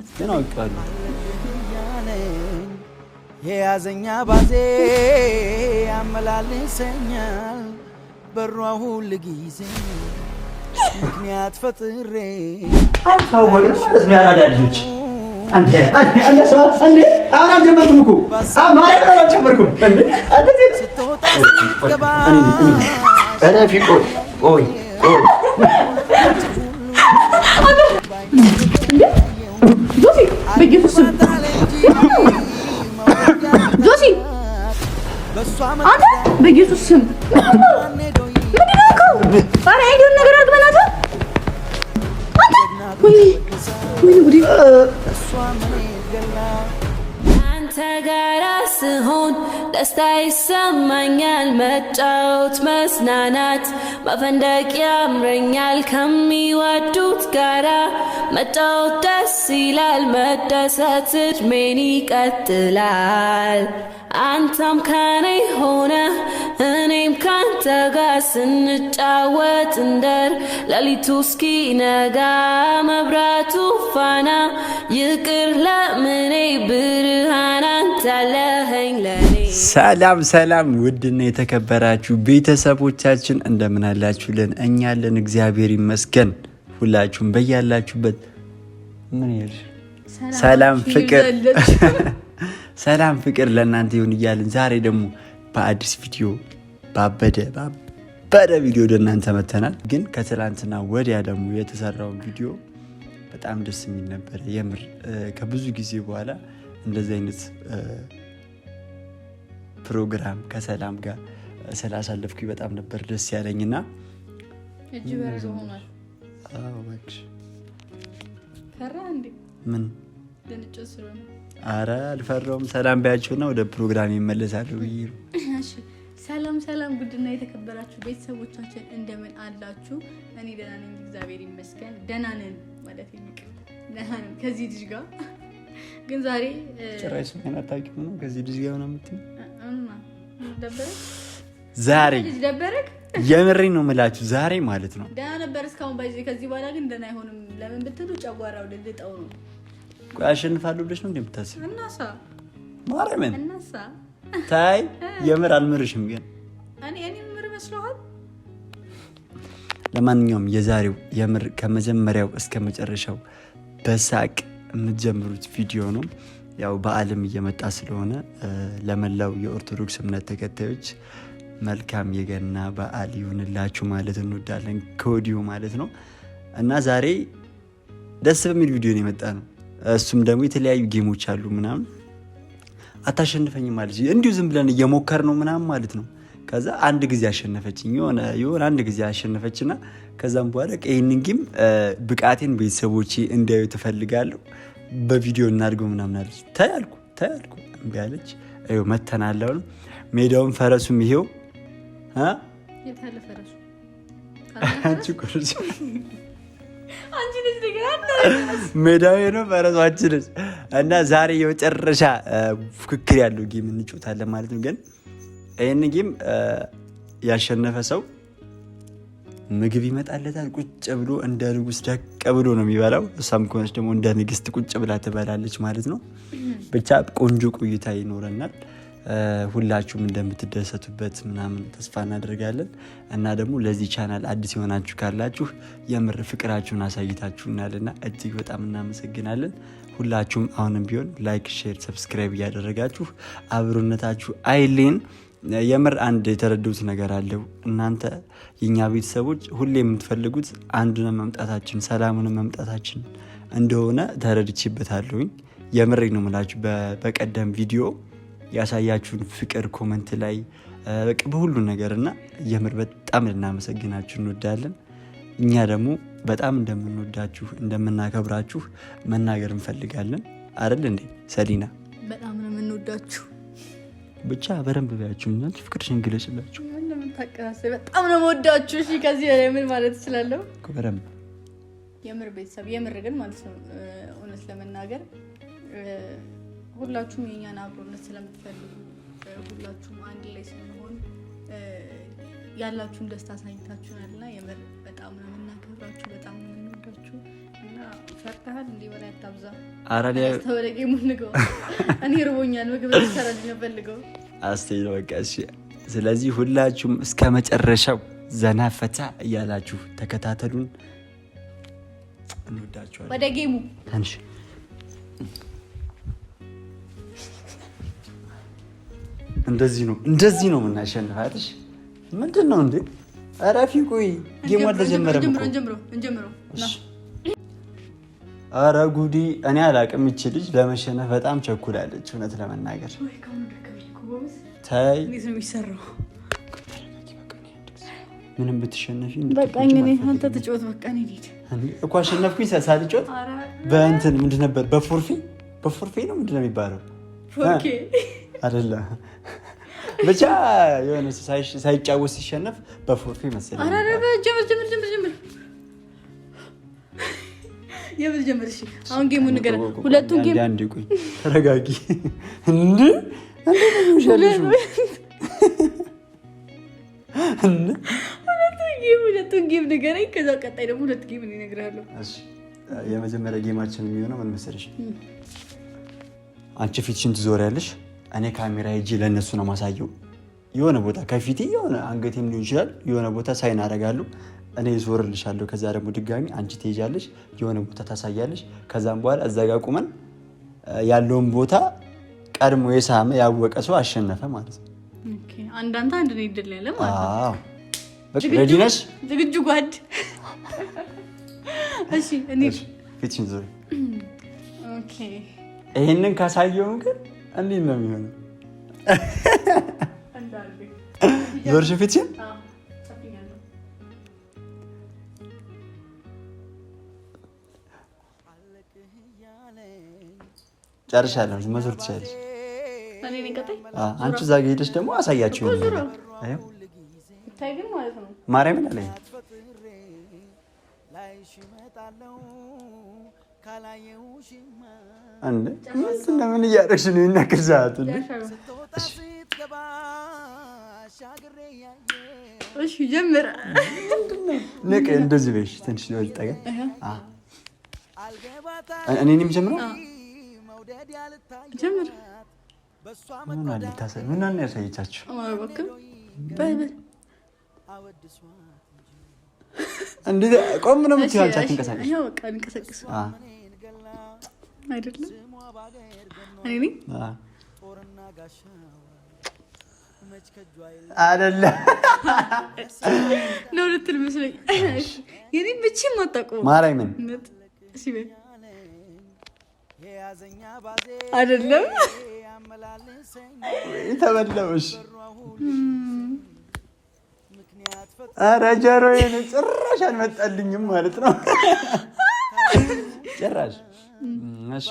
ግን አውቃለሁ የያዘኛ ባዜ ያመላልሰኛል በሯ ሁል ጊዜ ምክንያት ፈጥሬ አንተው ወርስ ያራዳ ልጆች አንተ ሰው አንዴ አሁን ጀመርኩም እኮ ማረቅ አልጀመርኩም እንዴ አንተ ስትወጣ ገባ እኔ ፊቆ ቆይ ጆሲ በኢየሱስ ጆሲ አንተ በኢየሱስ ስም ኧረ አይዶን ነገር አድርገናታ አንተ ጋር ስሆን ደስታ ይሰማኛል መጫወት መዝናናት መፈንደቅ ያምረኛል ከሚወዱት ጋራ መጫወት ደስ ይላል መደሰት እድሜን ይቀጥላል አንተም ከኔ ሆነ እኔም ካንተ ጋር ስንጫወት እንደር ሌሊቱ እስኪነጋ መብራቱ ፋና ይቅር ለምኔ ብርሃን አንተ አለኸኝ ለኔ። ሰላም ሰላም ውድና የተከበራችሁ ቤተሰቦቻችን እንደምን አላችሁልን? እኛ አለን እግዚአብሔር ይመስገን። ሁላችሁም በያላችሁበት ምን ይልሽ ሰላም ፍቅር ለእናንተ ይሁን እያልን ዛሬ ደግሞ በአዲስ ቪዲዮ ባበደ ቪዲዮ ወደ እናንተ መተናል። ግን ከትላንትና ወዲያ ደግሞ የተሰራው ቪዲዮ በጣም ደስ የሚል ነበር። የምር ከብዙ ጊዜ በኋላ እንደዚህ አይነት ፕሮግራም ከሰላም ጋር ስላሳለፍኩ በጣም ነበር ደስ ያለኝና እጅ በረዶ ሆኗል። አዋጭ ፈራ እንዴ? ምን ደንጨስ ነው? አረ አልፈራውም። ሰላም ባያችሁና ወደ ፕሮግራም ይመለሳሉ። እሺ ሰላም ጉድና የተከበራችሁ ቤተሰቦቻችን እንደምን አላችሁ? እኔ ደህና ነኝ እግዚአብሔር ይመስገን። ደህና ነን ማለት ይልቅ ደህና ነን ከዚህ ልጅ ጋር ግን ዛሬ ጭራሽ ምን አታውቂም ነው ከዚህ ልጅ ጋር ነው የምትይኝ? ደበረክ ዛሬ ልጅ ደበረክ? የምሬን ነው የምላችሁ ዛሬ ማለት ነው። ደህና ነበር እስካሁን ባይዘ ከዚህ በኋላ ግን ደህና አይሆንም። ለምን ብትሉ ጨጓራው ልልጠው ነው። ቆይ አሸንፋለሁ ብለሽ ነው እንደምታስብ? እናሳ ማርያምን እናሳ ታይ የምር አልምርሽም ግን እኔ ምር መስሎሃል? ለማንኛውም የዛሬው የምር ከመጀመሪያው እስከ መጨረሻው በሳቅ የምትጀምሩት ቪዲዮ ነው። ያው በዓለም እየመጣ ስለሆነ ለመላው የኦርቶዶክስ እምነት ተከታዮች መልካም የገና በዓል ይሁንላችሁ ማለት እንወዳለን ከወዲሁ ማለት ነው። እና ዛሬ ደስ በሚል ቪዲዮ ነው የመጣ ነው። እሱም ደግሞ የተለያዩ ጌሞች አሉ ምናምን አታሸንፈኝም ማለት እንዲሁ ዝም ብለን እየሞከር ነው ምናምን ማለት ነው። ከዛ አንድ ጊዜ አሸነፈችኝ የሆነ አንድ ጊዜ አሸነፈችና ከዛም በኋላ ይሄንን ጌም ብቃቴን ቤተሰቦቼ እንዲያዩ ትፈልጋለሁ በቪዲዮ እናድርገው ምናምን አለች። ታያልኩ እምቢ አለች። አይው መተናለው ሜዳውን ፈረሱም ይሄው የታለ ፈረሱ አንቺ ቁርጭ አንቺ ልጅ ሜዳው ነው ፈረሷችን እና ዛሬ የመጨረሻ ፍክክር ያለው ጌም እንጫወታለን ማለት ነው። ግን ይሄን ጌም ያሸነፈ ሰው ምግብ ይመጣለታል። ቁጭ ብሎ እንደ ንጉስ ደቅ ብሎ ነው የሚበላው። እሷም ከሆነች ደግሞ እንደ ንግስት ቁጭ ብላ ትበላለች ማለት ነው። ብቻ ቆንጆ ቆይታ ይኖረናል። ሁላችሁም እንደምትደሰቱበት ምናምን ተስፋ እናደርጋለን። እና ደግሞ ለዚህ ቻናል አዲስ የሆናችሁ ካላችሁ የምር ፍቅራችሁን አሳይታችሁናልና እጅግ በጣም እናመሰግናለን። ሁላችሁም አሁንም ቢሆን ላይክ፣ ሼር፣ ሰብስክራይብ እያደረጋችሁ አብሮነታችሁ አይሌን። የምር አንድ የተረዱት ነገር አለው። እናንተ የኛ ቤተሰቦች ሁሌ የምትፈልጉት አንዱን መምጣታችን ሰላሙን መምጣታችን እንደሆነ ተረድቼበታለሁኝ። የምሬ ነው የምላችሁ። በቀደም ቪዲዮ ያሳያችሁን ፍቅር ኮመንት ላይ በቃ በሁሉ ነገርና የምር በጣም ልናመሰግናችሁ እንወዳለን። እኛ ደግሞ በጣም እንደምንወዳችሁ እንደምናከብራችሁ መናገር እንፈልጋለን። አይደል እንዴ ሰሊና? በጣም ነው የምንወዳችሁ። ብቻ በደንብ ባያችሁ እናንተ ፍቅርሽን ግለጽላችሁ። ምንም ታቀራሰ በጣም ነው የምወዳችሁ። እሺ ከዚህ በላይ ምን ማለት እችላለሁ? በደንብ የምር ቤተሰብ የምር ግን ማለት ነው እውነት ለመናገር ሁላችሁም የኛን አብሮነት ስለምትፈልጉ ሁላችሁም አንድ ላይ ስለሆን ያላችሁን ደስታ ሳይታችሁናልና የምር በጣም ነው የምናከብራችሁ፣ በጣም ነው የምንወዳችሁ እና ፈርተሃል እንዴ? በላይ አታብዛ። አራዳ ተወለጌ ሙንገው እኔ ርቦኛል። ምግብ ልትሰራልኝ ነው ፈልገው አስተይ ነው በቃ እሺ። ስለዚህ ሁላችሁም እስከ መጨረሻው ዘና ፈታ እያላችሁ ተከታተሉን። እንወዳችኋለን። ወደ ጌሙ ታንሽ እንደዚህ ነው የምናሸንፋትሽ። ምንድን ነው እንዴ? አራፊ ቆይ ጌሙ አልተጀመረም እኮ እንጀምረው። ኧረ ጉዲ እኔ አላቅም። ይቺ ልጅ ለመሸነፍ በጣም ቸኩላለች እውነት ለመናገር። ታይ ምንም ብትሸነፊ በቃ እኔ አንተ ተጫወት በቃ እኔ ልሂድ እኮ አሸነፍኩኝ። ሳልጫወት በእንትን ምንድን ነበር በፎርፌ ነው ምንድን ነው የሚባለው? አይደለም ብቻ የሆነ ሳይጫወት ሲሸነፍ በፎርፌ መሰለኝ። ጀምር። እሺ አሁን ጌሙን ንገረን። ሁለቱን ጌም አንዴ ቆይ ተረጋጊ። እንዴ ሁለቱን ጌም ንገረኝ። ከዛ ቀጣይ ደግሞ ሁለት ጌም እነግርሃለሁ። እሺ የመጀመሪያ ጌማችን የሚሆነው ምን መሰለሽ? አንቺ ፊትሽን ትዞሪያለሽ፣ እኔ ካሜራ ሂጂ ለእነሱ ነው ማሳየው። የሆነ ቦታ ከፊቴ የሆነ አንገቴም ሊሆን ይችላል የሆነ ቦታ ሳይን አደርጋለሁ። እኔ ዞርልሻለሁ። ከዛ ደግሞ ድጋሚ አንቺ ትሄጃለሽ፣ የሆነ ቦታ ታሳያለሽ። ከዛም በኋላ እዛ ጋር ቁመን ያለውን ቦታ ቀድሞ የሳመ ያወቀ ሰው አሸነፈ ማለት ነው። ኦኬ አንዳንተ አንድ ነው ይደል ያለ ማለት ነው። አዎ በቃ ሬዲ ነሽ? ዝግጁ ጓድ? እሺ እኔ ፊትሽን ዞሪ። ኦኬ ይሄንን ካሳየው ግን እንዴት ነው የሚሆነው? ዞርሽ ፊትሽን? ጨርሻለሁ። መዞር ትችላለሽ። አንቺ እዛ ጋ ሄደሽ ደግሞ አሳያችሁ። ማርያምን አለኝ ምን እያደረግሽ ነው? ይናክል ሰዓት ጀምር። እንደዚህ በሽ ትንሽ ጠጋ። እኔን የምጀምረው ጀምር። ምን ያሳየቻችሁ? እንዴት ቆም ነው የምትይው? አንቺ አትንቀሳቀስ አይደለም እኔ አይደለም ነው ልትል መስለኝ። የኔ ብቻ ማጣቀው ማርያምን አይደለም ተበላውሽ። ኧረ ጀሮዬን ጭራሽ አልመጣልኝም ማለት ነው። ጭራሽ እሺ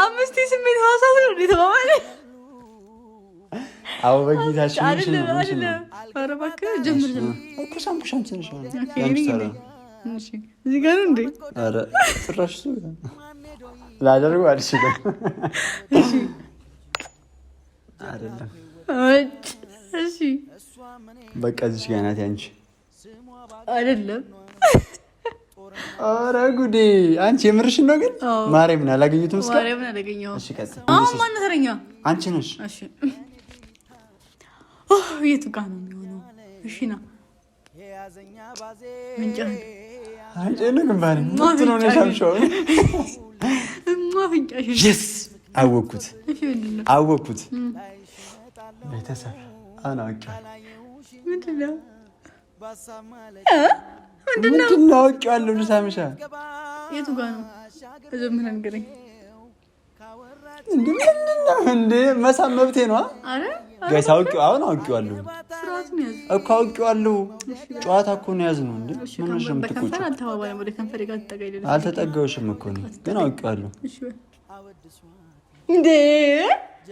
አምስት ስሜት ሀሳብ ነው ተባባለ። አዎ በጌታችን ኧረ እባክህ ጀምር እኮ ሳምኩሽ አንቺ ነሽ። እዚህ ጋር እንዴ? ኧረ ጭራሽ ላደርገው አልችልም። አይደለም እሺ በቃ እዚህ ጋር ናት አንቺ። አይደለም ኧረ ጉዴ! አንቺ የምርሽን ነው ግን? ማርያምን አላገኘሁትም እስከ ማርያምን አላገኘሁም። እሺ ቀጥል። አሁን ማን ተረኛ? አንቺ ነሽ። እሺ የቱ ጋር ነው የሚሆነው? እሺ ና ምንጭ አንቺ ነው ግንባሬ ምን ነው ነሻምሽው? ማፍንጫሽ yes አወኩት። ቤተሰብ አናውቂያለሁ። ምንድነው አውቄዋለሁ። ልሳምሻ የቱ ጋር ነው? መጀመሪያ ንገረኝ። እንደ መሳም መብቴ ነው። አረ ጋይስ አውቄዋለሁ እኮ አውቄዋለሁ። ጨዋታ እኮ ነው ያዝነው። እንዴ ምን ነው የምትቆጪው? አልተባባለም። ወደ ከንፈሬ ጋር ተጠጋይልኝ። አልተጠጋሁሽም እኮ ነው ግን አውቄዋለሁ። እሺ እንዴ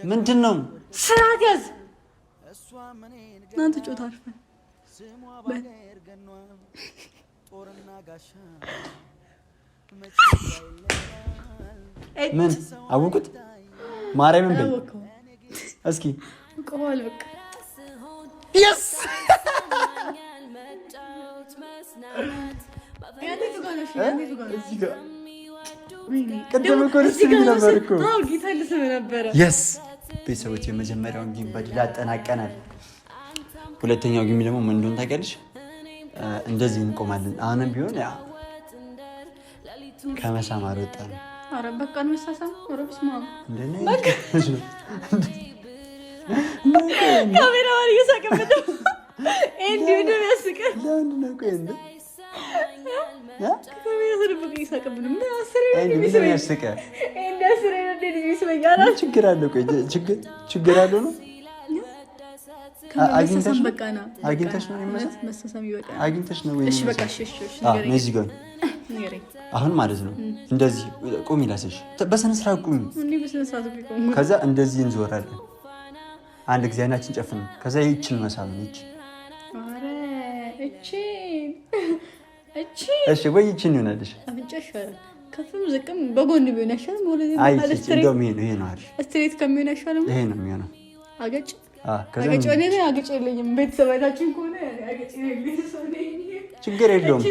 ምንድን ነው? ስርዓት ያዝ። እናንተ ጮታ አርፈ ምን አወቁት? ማርያምን በይ እስኪ ቆል በቃ yes ቅድም እኮ ደስ የሚል ነበር እኮ። ጌታ ልስም ነበረ። የስ ቤተሰቦች የመጀመሪያውን ጌም በድል አጠናቀናል። ሁለተኛው ጌም ደግሞ ምን እንደሆነ ታውቂያለሽ? እንደዚህ እንቆማለን። አሁንም ቢሆን ያ ከመሳም አልወጣም። ኧረ በቃ እንመሳሳም። ኧረ በስመ አብ ካሜራ ማን እየሳቀበት ነው? እንዴ ነው ያስቀል። ለምንድን ነው ቆይ እንዴ ካሜራ ተደብቆ እየሳቀበት ነው? ምን አስሬ ነው ያስቀ እንዴ አስሬ ነው እንዴ ይስመኛል። ችግር አለው። ቆይ ችግር አለው ነው አግኝተሽ ነው መሳሳም ይበቃል። አግኝተሽ ነው ወይ? እሺ በቃ እሺ ነዚህ ጋር አሁን ማለት ነው እንደዚህ ቁሚ ላሰሽ በስነ ስርዓት ቁሚ። ከዛ እንደዚህ እንዞራለን። አንድ ጊዜ አይናችን ጨፍን። ከዛ ይችን መሳም ይች እሺ ወይ ይችን ይሆናልሽ። አፍንጫሽ ከፍም ዝቅም በጎን ቢሆን አይሻልም? ወለዚ ማለት ስትሬት ይሄ ነው አይደል? ስትሬት ከሚሆን አይሻልም? ይሄ ነው የሚሆነው። አገጭ አገጭ የለኝም። ቤተሰባችን ከሆነ አገጭ ችግር የለውም።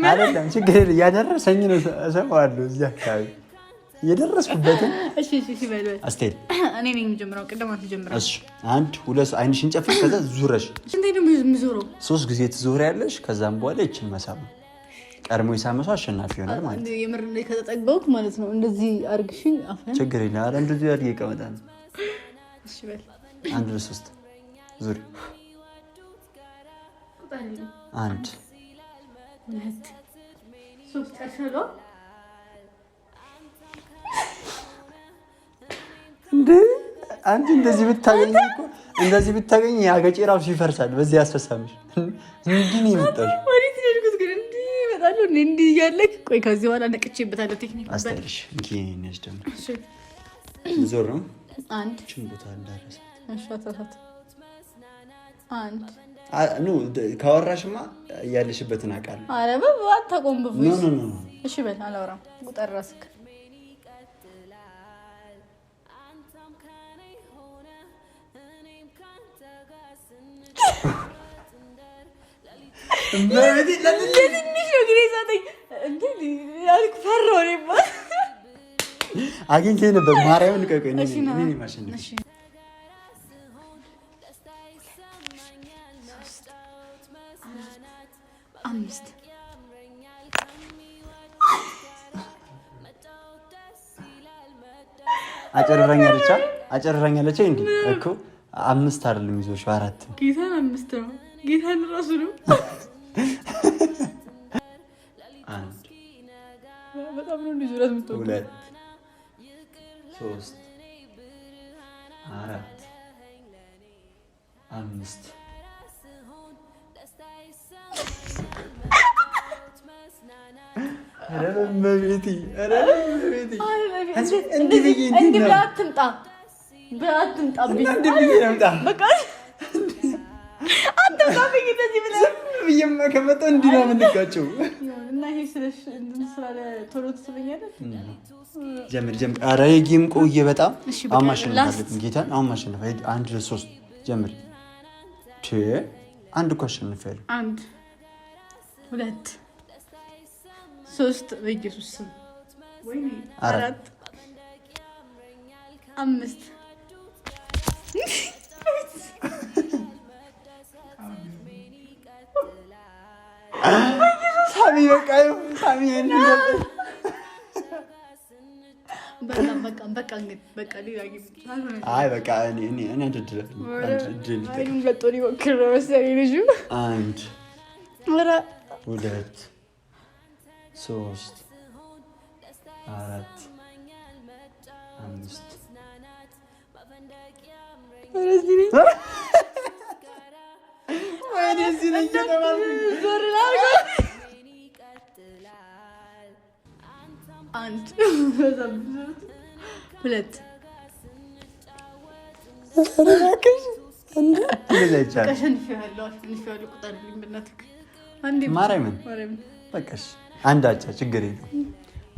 አይደለም ችግር የለም። ያደረሰኝ ነው እሰማዋለሁ። እዚህ አካባቢ የደረስኩበትን አስቴል እኔ ነኝ የምጀምረው። ቅድም አትጀምረው። እሺ 1 2 አይንሽን ጨፍን። ከዛ ዙረሽ እንዴ ነው የምዞረው? 3 ጊዜ ትዞሪያለሽ። ከዛም በኋላ ይችን መሳም ቀድሞ የሳመሰው አሸናፊ ይሆናል ማለት ነው። የምር ላይ ከተጠጋሁት ማለት ነው። እንደዚህ አርግሽኝ አፈን ችግር የለም። አረ እንደዚህ አድርጌ ይቀመጣል። እሺ በል 1 2 3 ዙሪ 1 2 3 ቀርሻሎ እንዴ አንቺ እንደዚህ ብታገኝ ያገጭ ራሱ ይፈርሳል። በዚህ ያስፈሳምሽ እንዴ ነው የመጣሽ? ወዴት ሄድኩት ግን እንዴ ይመጣሉ እንዴ ያለክ? ቆይ ከዚህ በኋላ ነቅቼበታለሁ። ቴክኒክ አስተልሽ እንዴ ነሽ ደም እሺ ዞር ነው 1 ችንቦታ እንዳረሰ እሺ አታታት 1 ኑ ካወራሽማ ያለሽበትን አውቃለሁ። አረ በባት ተቆምብፍ ኖ እሺ በል አላወራም። ቁጠር ራስክ አግኝቼ ነበር ማርያምን። ቆይ እኔ ማሽን አምስት አጨረኛለች እንዴ እኮ 5 አይደለም ይዞሽ 4 ጌታን 5 ነው። ጌታን ራሱ ነው። በጣም ነው እንዴ ዙራት ምትወጣው 2 3 4 5 ረመቤቲ እንዴ ብላትምጣ በቃ አትምጣብኝ። እንደዚህ ብለህ ብዬማ ከመጣሁ እንዲህ ነው የምንጋጨው። እና ይሄ ስለ ቶሎ ትስበኛለህ። ጀምር። ኧረ የጌም ቆየ በጣም አሁን ማሸነፍ አለብን። ጌታን አሁን ማሸነፍ 1 3 ጀምር። አንድ እኮ አሸንፊያለሁ። 1 2 3 በኢየሱስ ስም ወይኔ 4 5 ሳሚ በቃ ሳሚ በቃ አይ በቃ እኔ አድድል ለጦሪ ወክር ነው መሰለኝ ልጁ 1 2 3 4 5 1 2 ማርያምን በቃሽ። አንዳቻ ችግር የለውም።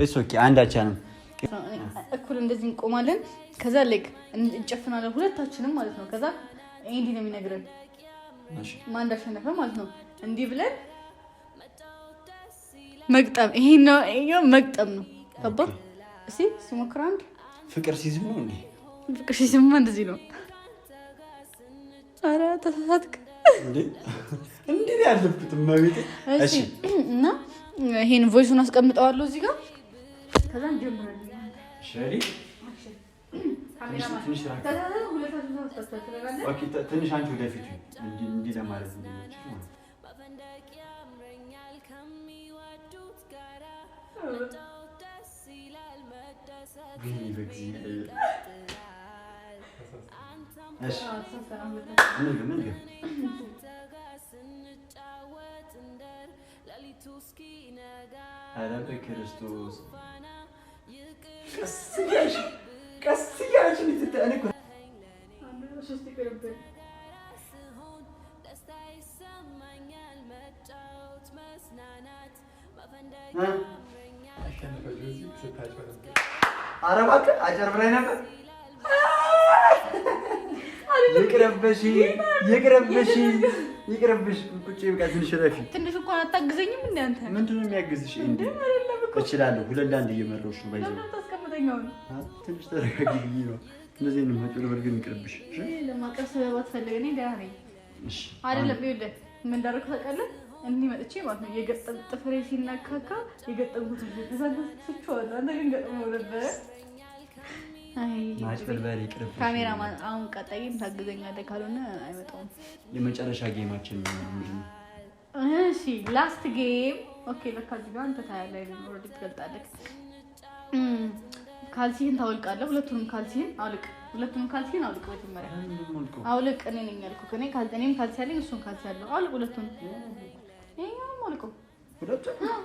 እሱ ኦኬ አንዳቻ ነው። እኩል እንደዚህ እንቆማለን። ከዛ ላይክ እንጨፍናለን ሁለታችንም ማለት ነው። ከዛ እንዲህ ነው የሚነግረን ማን እንዳሸነፈ ማለት ነው። እንዲህ ብለን መግጠም ይሄ መግጠም ነው። ገባ? እስኪ ሲሞክር አንድ ፍቅር ሲዝም ነው እንዴ? ፍቅር ሲዝም እንደዚህ ነው። ኧረ ተሳሳትክ እንዴ? እንዴ ያለብት ማቤት። እሺ እና ይሄን ቮይሱን አስቀምጠዋለሁ እዚህ ጋር። ከዛ እንጀምራለን። ሸሪ ትንሽ አንቺ ወደፊት እንዲህ ለማለት ነው። ክርስቶስ ቀስ እያልሽ ልትጠነቁ ኧረ እባክህ አጨርብራኝ ነበር። ይቅርብሽ። ቁጭ በቃ ትንሽ ረፊ። ትንሽ እንኳን አታግዘኝም እንደ አንተ? ምንድን ነው የሚያግዝሽ? እችላለሁ። 2-1 እየመራሁሽ ነው። ባይዘው ትንሽ ተረጋጊ ብዬሽ ነው። እንደዚህ ነው መጭበርበር ግን ይቅርብሽ። ለማቀፍ ሰበብ አትፈልግ። እኔ ደህና ነኝ አይደለም። ይኸውልህ ምን እንዳደረኩ ታውቃለህ? እንዲህ መጥቼ ማለት ነው የገጠም ጥፍሬ ሲናካካ የገጠምኩት ተሳደስችዋለሁ። አንተ ግን ገጥመው ነበረ። ማጭበርበር ይቅርብ። ካሜራማን አሁን ቀጣይም ታግዘኛለህ፣ ካልሆነ አይመጣውም። የመጨረሻ ጌማችን ምንድን ነው? እሺ ላስት ጌም። ኦኬ ለካ እዚህ ጋር አንተ ታያለህ፣ ኦልሬዲ ትገልጣለህ። ካልሲህን ታወልቃለህ። ሁለቱንም ካልሲህን አውልቅ። መጀመሪያ አውልቅ። እኔ ነኝ ያልኩህ። እኔም ካልሲ አለኝ፣ እሱን ካልሲ አለው። አውልቅ ሁለቱንም። ይሄኛውም አውልቀው ሁለቱንም።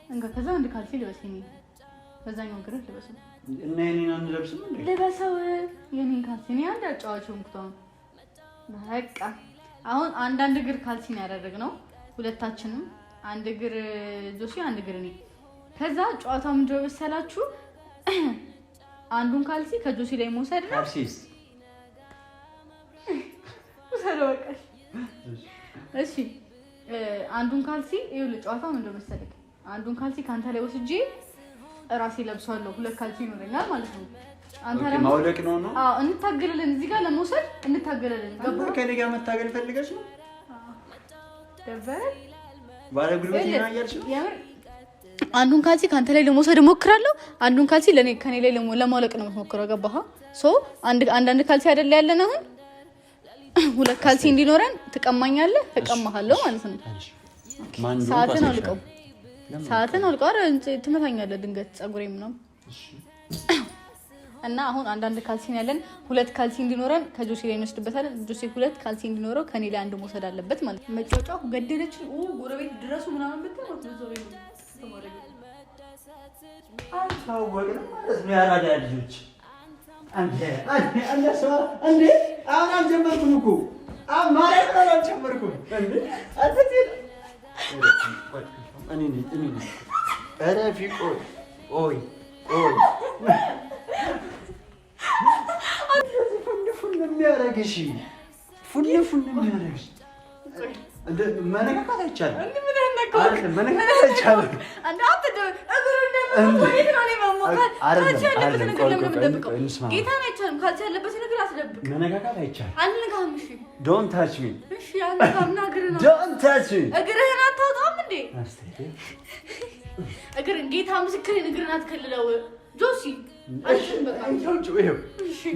እንጋ ከዛ አንድ ካልሲ ልበስ። ይሄን በዛኛው ግርህ ልበስ እና የኔን አንለብስም እንዴ? ልበሰው የኔን ካልሲ። እኔ አንድ አጫዋች ሆንኩት። በቃ አሁን አንዳንድ እግር ካልሲ ነው ያደረግነው ሁለታችንም። አንድ እግር ጆሲ፣ አንድ እግር እኔ። ከዛ ጨዋታው ምንድነው መሰላችሁ? አንዱን ካልሲ ከጆሲ ላይ መውሰድ ነው። ካልሲስ ሰለወቀሽ። እሺ አንዱን ካልሲ ይኸውልህ፣ ጨዋታው ምንድነው መሰለህ? አንዱን ካልሲ ካንተ ላይ ወስጄ ራሴ ለብሷለሁ። 2 ካልሲ ይኖረኛል ማለት ነው። አንተ ደግሞ ማውለቅ ነው። አዎ እንታገላለን። እዚህ ጋር ለመውሰድ እንታገላለን። ገባ? ከኔ ጋር መታገል ፈልገሽ ነው? ገባ? ባለ ጉልበት ይናያልሽ ነው። አንዱን ካልሲ ካንተ ላይ ለመውሰድ እሞክራለሁ። አንዱን ካልሲ ከኔ ላይ ለማውለቅ ነው የምሞክረው። ገባህ? አንዳንድ ካልሲ አይደለ ያለን። አሁን 2 ካልሲ እንዲኖረን ትቀማኛለህ፣ እቀማሃለሁ ማለት ነው። ሰዓትን አውልቀው። ኧረ ትመታኛለህ ድንገት ፀጉሬ ምናምን። እና አሁን አንዳንድ ካልሲ ነው ያለን። 2 ካልሲ እንዲኖረን ከጆሲ ላይ እንወስድበታለን። ጆሲ 2 ካልሲ እንዲኖረው ከኔ ላይ አንድ መውሰድ አለበት ማለት ነው። መጫወጫው ገደለችን። ጎረቤት ድረሱ ምናምን ብትል አልታወቅንም ማለት ነው። ያራዳ ልጆች አንዴ አሁን አልጀመርኩም እኮ ማርያም አልጀመርኩም እንዴ እኔ ኧረ ፊቆይ ኦይ ፉን የሚያደርግሽ መነካካት አይቻልም። Don't touch me. እግርህን አታውጣም እንዴ? ጌታ ምስክሬን እግርህን አትከልለው ጆሲ።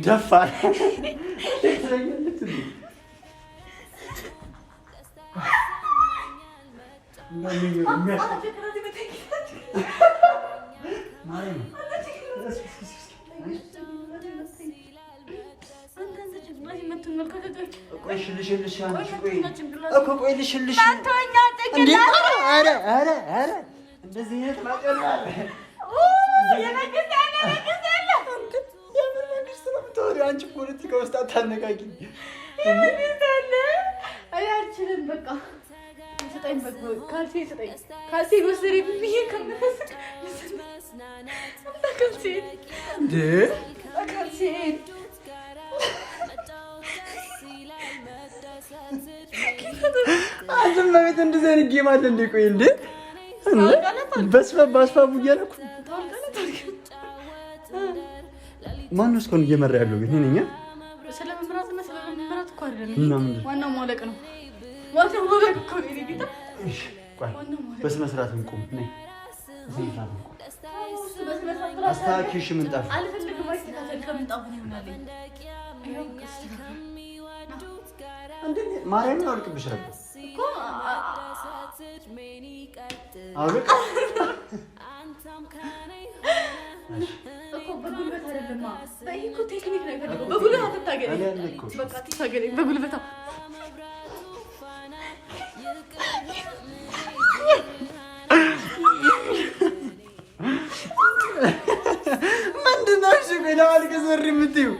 ደፋር አንቺ ፖለቲካ ውስጥ አታነቃቂ። አልችልም በቃ ስጠኝ። ካልሲ ስጠኝ። ካልሲ ወሰሪ ብዬ ከምፈስቅ ካልሲ እንዴ ካልሲ አንቺም በቤት እንደዚህ አይነት ጌም አለ እንዴ? ቆይ እንዴ በስባቡ እያለኩ ማነው እስካሁን እየመራ ያለው ግን እኔ ነኝ። ስለመምራትና ስለመምራት እኮ አይደለም ዋናው ማለቅ ነው። ዋናው ማለቅ እኮ ነው። ጌታ በስነ ስርዓት እንቁም ነይ አስተካክልሽ ምንጣፍ አልፈልግም። ማስተካከል ከምንጣፍ ነው ይሆናልኝ። ማርያምን አውልቅብሻለሁ እኮ አውልቅ እኮ በጉልበት አይደለም። በእኮ ቴክኒክ ነው የፈለገው። በጉልበት አትታገለኝ። በቃ አትታገለኝ በጉልበት ምንድን ነው? እሺ ሌላ አልቀዘር የምትይው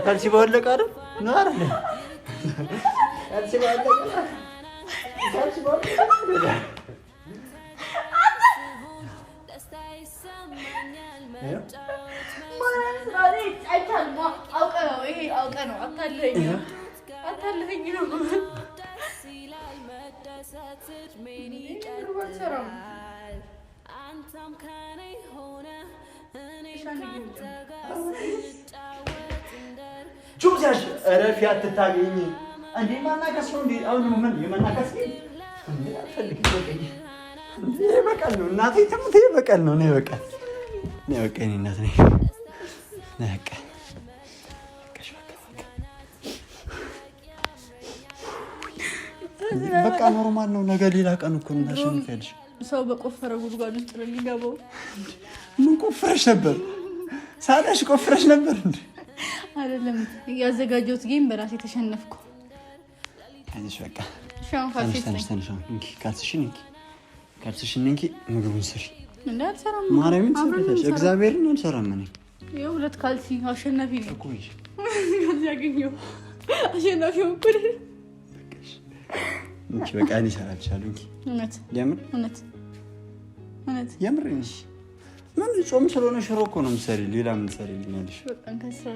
ካልሲ ባወለቀ አይደል ነው አይደል? ካልሲ ባወለቀ አውቀህ ነው። አታለኸኝ ነው። ጁምዛሽ እረፊ፣ አትታገኝ እንዴ! ማናከስ ነው እንዴ? አሁን ምን የማናከስ እንዴ? አልፈልግም። በቃል ነው እናቴ ትሙት፣ በቃል ነው። እኔ በቃ እኔ እናት ነኝ። በቃ ኖርማል ነው። ነገ ሌላ ቀን እኮ ነው። ታሸንፊያለሽ። ሰው በቆፈረ ጉድጓድ ውስጥ ነው የሚገባው። ምን ቆፍረሽ ነበር? ሳላሽ ቆፍረሽ ነበር እንዴ? አይደለም ያዘጋጀሁት ጌም በራሴ ተሸነፍኩ። አይሽ በቃ ሻም ካልሽሽን እንኪ ምግቡን ስሪ። እንዳልሰራም ማርያምን ሰራሽ። እግዚአብሔርን አልሰራም። እኔ ይኸው ሁለት ካልሲ አሸናፊ ነኝ እኮ ይሽ ካልሲ ያገኘው አሸናፊ እኮ ነኝ። እንኪ በቃ እኔ እሰራልሻለሁ። እንኪ እውነት የምር እንጂ ምን ጾም ስለሆነ ሽሮ እኮ ነው የምትሰሪው። ሌላ ምን ትሰሪልኛለሽ? በቃ ከስራ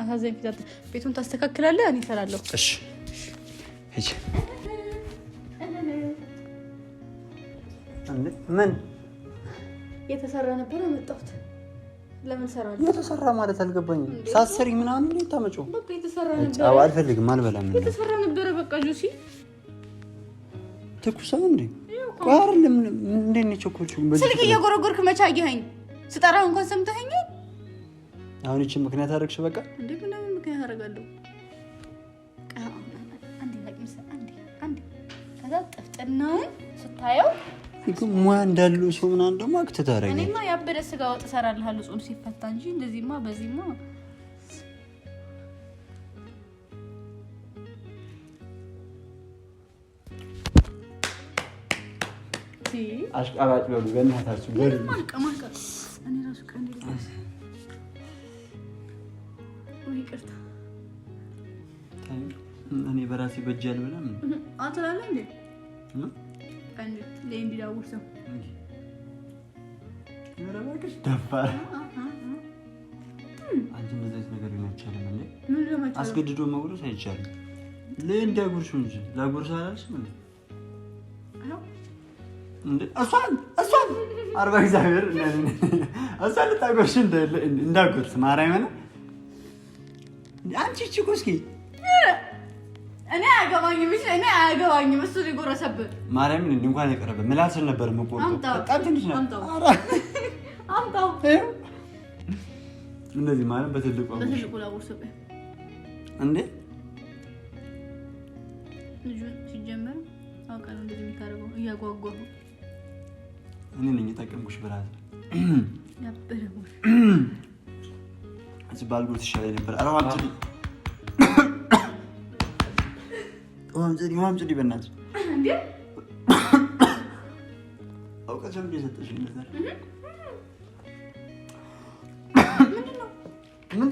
አሳዘኝ ፊታት ቤቱን ታስተካክላለህ፣ እኔ እሰራለሁ። እሺ ሂጂ። ምን የተሰራ ነበር አመጣሁት። ለምን ሰራለሁ? የተሰራ ማለት አልገባኝም። ሳትሰሪ ምናምን እንዴት ታመጪው? በቃ የተሰራ ነበር። አዎ አልፈልግም፣ አልበላም። የተሰራ ነበር በቃ ጁሲ ትኩስ እንዴ? አይደለም እንዴ ነው ቸኮልሽው? ስልክ እየጎረጎርክ መቼ አየኸኝ? ስጠራህ እንኳን ሰምተኸኛል? አሁን እቺ ምክንያት አደረግሽ። በቃ እንዴ ምን ምክንያት አደርጋለሁ? አንዴ ከዛ ጥፍጥናውን ስታየው ግን ሙያ እንዳለው ሰው ምናምን ደግሞ አክት ታደርጊ። እኔማ ያበደ ስጋ ወጥ እሰራልሃለሁ ጾም ሲፈታ እንጂ እንደዚህማ በዚህማ አሽቃባጭ በሉ በእናታችሁ በሉ። ማልቀማልቀ እኔ ራሱ ቀንዴ ወይ ይቅርታ እኔ በራሴ በጃል ብላ አትላለ እንዴ አንዴ ለእንዲ ዳውርሰው ረባክሽ ደፋር አንቺ እንደዚህ ነገር ይቻላል እንዴ? ምን ለማለት አስገድዶ መጉረስ አይቻልም። ለእንዲ አጉርሱ እንጂ ላጉርስ አላልሽም እንዴ? እሷን አርባ እግዚአብሔር እሷን ልታጎርሽ እንዳጎርስ ማርያምን አንቺ እኮ እስኪ እኔ አያገባኝም እሱ ሊጎረሰብህ ማርያምን እንኳን የቀረበ ምላስል ነበር የምቆርጠው። በጣም ትንሽ ነው። አምጣው እንደዚህ ማለት በትልቁ ላጎርስብህ እንዴ? ልጁን ሲጀመር አውቃለሁ እንደዚህ የምታደርገው እያጓጓሁ እኔ ነኝ የጠቀምኩሽ ብራት ያበረው እዚህ ባልጎት ይሻላል ነበር። አራው አምጪ በእናትሽ እንዴ አውቀሽ እንደሰጠሽ እንደዛል ምንድነው?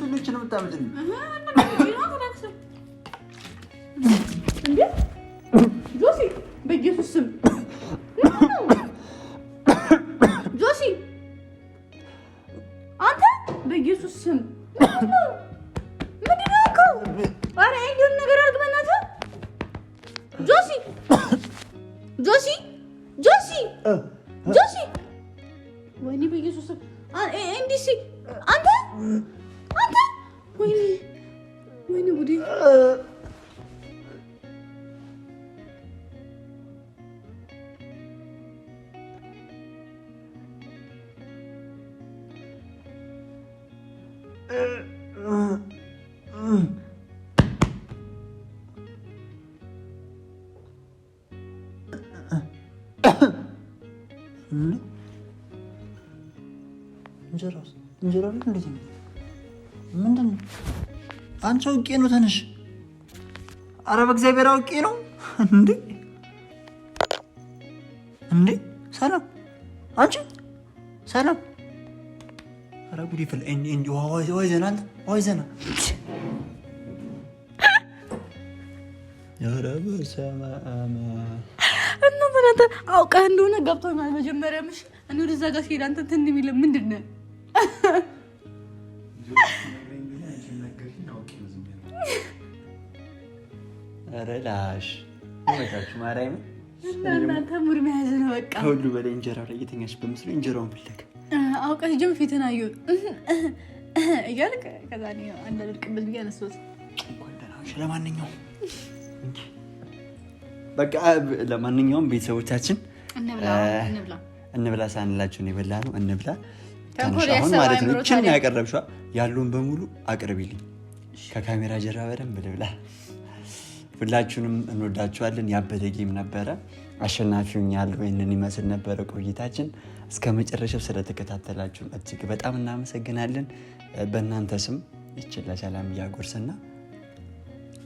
ምንድነው የምታመጪልኝ? እንዴ ጆሲ በኢየሱስ ስም ጆሲ አንተ በኢየሱስ ስም ምንድን ነው እኮ ኧረ እንዲሁን ነገር አድርግ በእናትህ ጆሲ ጆሲ ጆሲ ጆሲ ወይኔ በኢየሱስ ስም እንዲህ አንተ ወይኔ ጉዴ እንጀራ እንዴት ነው? ምንድን ነው? አንቺ አውቄ ነው። ተነሽ። ኧረ በእግዚአብሔር አውቄ ነው። እንዴ ሰላም፣ አንቺ ሰላም። ኧረ ጉድ ይፈል። እንዲ ወይ ዘና ኧረ በስመ አብ። እናንተ አውቀህ እንደሆነ ገብቶኛል። መጀመሪያ ምሽ እኔ ወደዛ ጋር ሲሄድ አንተ እንትን የሚለው ምንድን ነው? ኧረ ላሽ ወጣችሁ ማርያም። እናንተ ሙድ መያዝ ነው በቃ። ከሁሉ በላይ እንጀራ ላይ እየተኛች በምስሉ እንጀራውን ፈለግ አውቀህ ጀም ፊትን አየሁ እያልክ ከዛ ነው አንዳልቅበት ብዬ አነሳሁት። ለማንኛውም ቤተሰቦቻችን እንብላ ሳንላችሁ ነው የበላነው። እንብላ ተንኮል ማለት ነው። እቺን ያቀረብሽዋ ያሉን በሙሉ አቅርቢልኝ ከካሜራ ጀርባ በደንብ ልብላ። ሁላችሁንም እንወዳችኋለን። ያበደ ጌም ነበረ። አሸናፊውን ያለው ይህንን ይመስል ነበረ ቆይታችን። እስከ መጨረሻው ስለተከታተላችሁን እጅግ በጣም እናመሰግናለን። በእናንተ ስም ይችላል ሰላም እያጎርስና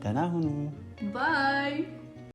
ደህና ሁኑ። ባይ